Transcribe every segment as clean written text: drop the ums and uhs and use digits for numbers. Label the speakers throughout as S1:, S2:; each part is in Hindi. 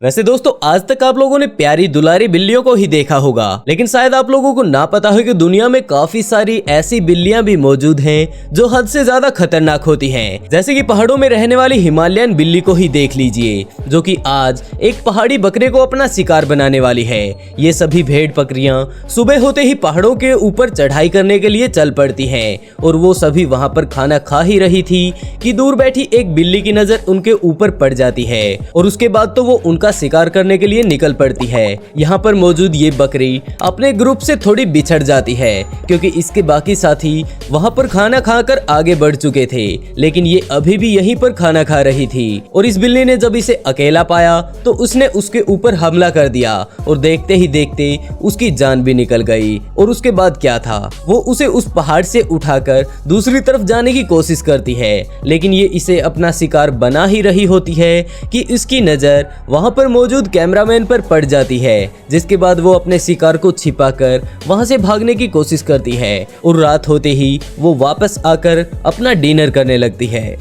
S1: वैसे दोस्तों आज तक आप लोगों ने प्यारी दुलारी बिल्लियों को ही देखा होगा, लेकिन शायद आप लोगों को ना पता हो कि दुनिया में काफी सारी ऐसी बिल्लियां भी मौजूद हैं जो हद से ज्यादा खतरनाक होती हैं। जैसे कि पहाड़ों में रहने वाली हिमालयन बिल्ली को ही देख लीजिए, जो कि आज एक पहाड़ी बकरे को अपना शिकार बनाने वाली है। ये सभी भेड़ बकरियां सुबह होते ही पहाड़ों के ऊपर चढ़ाई करने के लिए चल पड़ती हैं और वो सभी वहां पर खाना खा ही रही थी कि दूर बैठी एक बिल्ली की नजर उनके ऊपर पड़ जाती है और उसके बाद तो वो उनका शिकार करने के लिए निकल पड़ती है। यहाँ पर मौजूद ये बकरी अपने ग्रुप से थोड़ी बिछड़ जाती है क्योंकि इसके बाकी साथी वहाँ पर खाना खाकर आगे बढ़ चुके थे, लेकिन ये अभी भी यहीं पर खाना खा रही थी। और इस बिल्ली ने जब इसे अकेला पाया तो उसने उसके ऊपर हमला कर दिया और देखते ही देखते उसकी जान भी निकल गई। और उसके बाद क्या था, वो उसे उस पहाड़ से उठाकर दूसरी तरफ जाने की कोशिश करती है, लेकिन ये इसे अपना शिकार बना ही रही होती है कि इसकी नजर वहाँ पर मौजूद कैमरामैन पर पड़ जाती है, जिसके बाद वो अपने शिकार को छिपाकर वहां से भागने की कोशिश करती है और रात होते ही वो वापस आकर अपना डिनर करने लगती है।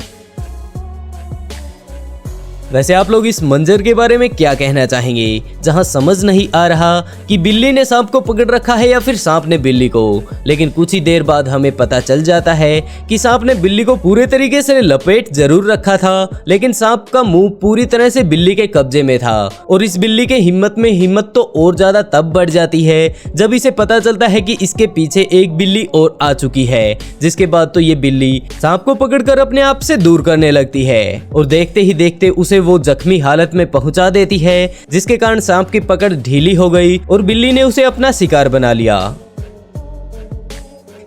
S1: वैसे आप लोग इस मंजर के बारे में क्या कहना चाहेंगे, जहां समझ नहीं आ रहा कि बिल्ली ने सांप को पकड़ रखा है या फिर सांप ने बिल्ली को। लेकिन कुछ ही देर बाद हमें पता चल जाता है कि सांप ने बिल्ली को पूरे तरीके से लपेट जरूर रखा था, लेकिन सांप का मुंह पूरी तरह से बिल्ली के कब्जे में था। और इस बिल्ली के हिम्मत में हिम्मत तो और ज्यादा तब बढ़ जाती है जब इसे पता चलता है कि इसके पीछे एक बिल्ली और आ चुकी है, जिसके बाद तो ये बिल्ली सांप को पकड़कर अपने आप से दूर करने लगती है और देखते ही देखते उसे वो जख्मी हालत में पहुंचा देती है, जिसके कारण सांप की पकड़ ढीली हो गई और बिल्ली ने उसे अपना शिकार बना लिया।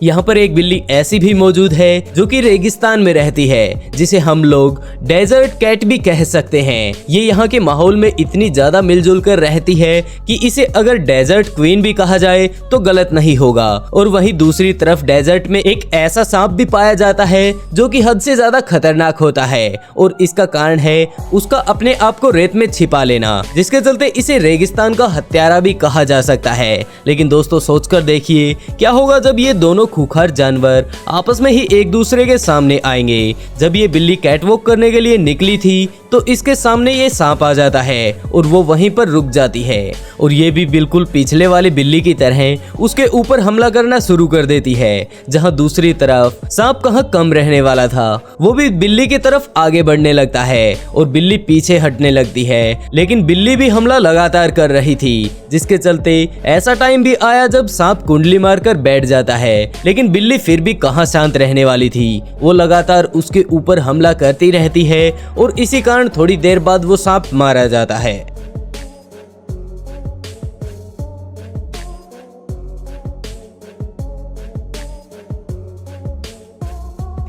S1: यहाँ पर एक बिल्ली ऐसी भी मौजूद है जो कि रेगिस्तान में रहती है, जिसे हम लोग डेजर्ट कैट भी कह सकते हैं। ये यहाँ के माहौल में इतनी ज्यादा मिलजुल कर रहती है कि इसे अगर डेजर्ट क्वीन भी कहा जाए तो गलत नहीं होगा। और वहीं दूसरी तरफ डेजर्ट में एक ऐसा सांप भी पाया जाता है जो कि हद से ज्यादा खतरनाक होता है और इसका कारण है उसका अपने आप को रेत में छिपा लेना, जिसके चलते इसे रेगिस्तान का हत्यारा भी कहा जा सकता है। लेकिन दोस्तों सोचकर देखिए क्या होगा जब ये दोनों खूंखार जानवर आपस में ही एक दूसरे के सामने आएंगे। जब ये बिल्ली कैटवॉक करने के लिए निकली थी तो इसके सामने ये सांप आ जाता है और वो वहीं पर रुक जाती है और ये भी बिल्कुल पिछले वाले बिल्ली की तरह उसके ऊपर हमला करना शुरू कर देती है। जहां दूसरी तरफ सांप कहाँ कम रहने वाला था, वो भी बिल्ली की तरफ आगे बढ़ने लगता है और बिल्ली पीछे हटने लगती है। लेकिन बिल्ली भी हमला लगातार कर रही थी, जिसके चलते ऐसा टाइम भी आया जब सांप कुंडली मारकर बैठ जाता है, लेकिन बिल्ली फिर भी कहाँ शांत रहने वाली थी। वो लगातार उसके ऊपर हमला करती रहती है और इसी कारण थोड़ी देर बाद वो सांप मारा जाता है।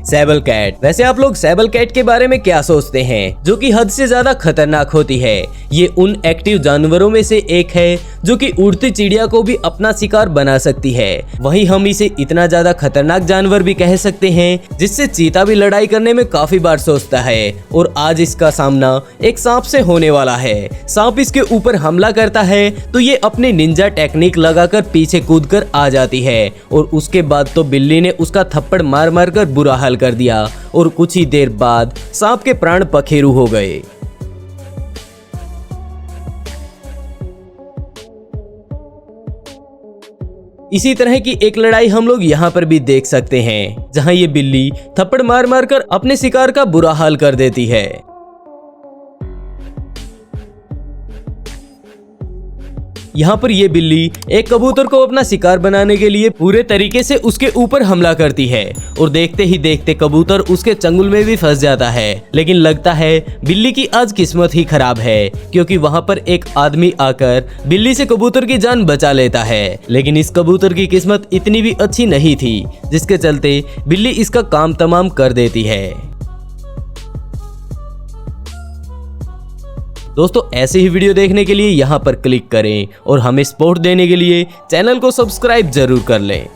S1: सैबल कैट। वैसे आप लोग सैबल कैट के बारे में क्या सोचते हैं, जो कि हद से ज्यादा खतरनाक होती है। ये उन एक्टिव जानवरों में से एक है जो कि उड़ती चिड़िया को भी अपना शिकार बना सकती है। वहीं हम इसे इतना ज्यादा खतरनाक जानवर भी कह सकते हैं जिससे चीता भी लड़ाई करने में काफी बार सोचता है। और आज इसका सामना एक सांप से होने वाला है। सांप इसके ऊपर हमला करता है तो ये अपनी निंजा टेक्निक लगाकर पीछे कूदकर आ जाती है और उसके बाद तो बिल्ली ने उसका थप्पड़ मार मार कर बुरा हाल कर दिया और कुछ ही देर बाद सांप के प्राण पखेरु हो गए। इसी तरह की एक लड़ाई हम लोग यहाँ पर भी देख सकते हैं, जहां ये बिल्ली थप्पड़ मार मार कर अपने शिकार का बुरा हाल कर देती है। यहाँ पर ये बिल्ली एक कबूतर को अपना शिकार बनाने के लिए पूरे तरीके से उसके ऊपर हमला करती है और देखते ही देखते कबूतर उसके चंगुल में भी फंस जाता है। लेकिन लगता है बिल्ली की आज किस्मत ही खराब है, क्योंकि वहाँ पर एक आदमी आकर बिल्ली से कबूतर की जान बचा लेता है। लेकिन इस कबूतर की किस्मत इतनी भी अच्छी नहीं थी, जिसके चलते बिल्ली इसका काम तमाम कर देती है। दोस्तों ऐसे ही वीडियो देखने के लिए यहाँ पर क्लिक करें और हमें सपोर्ट देने के लिए चैनल को सब्सक्राइब जरूर कर लें।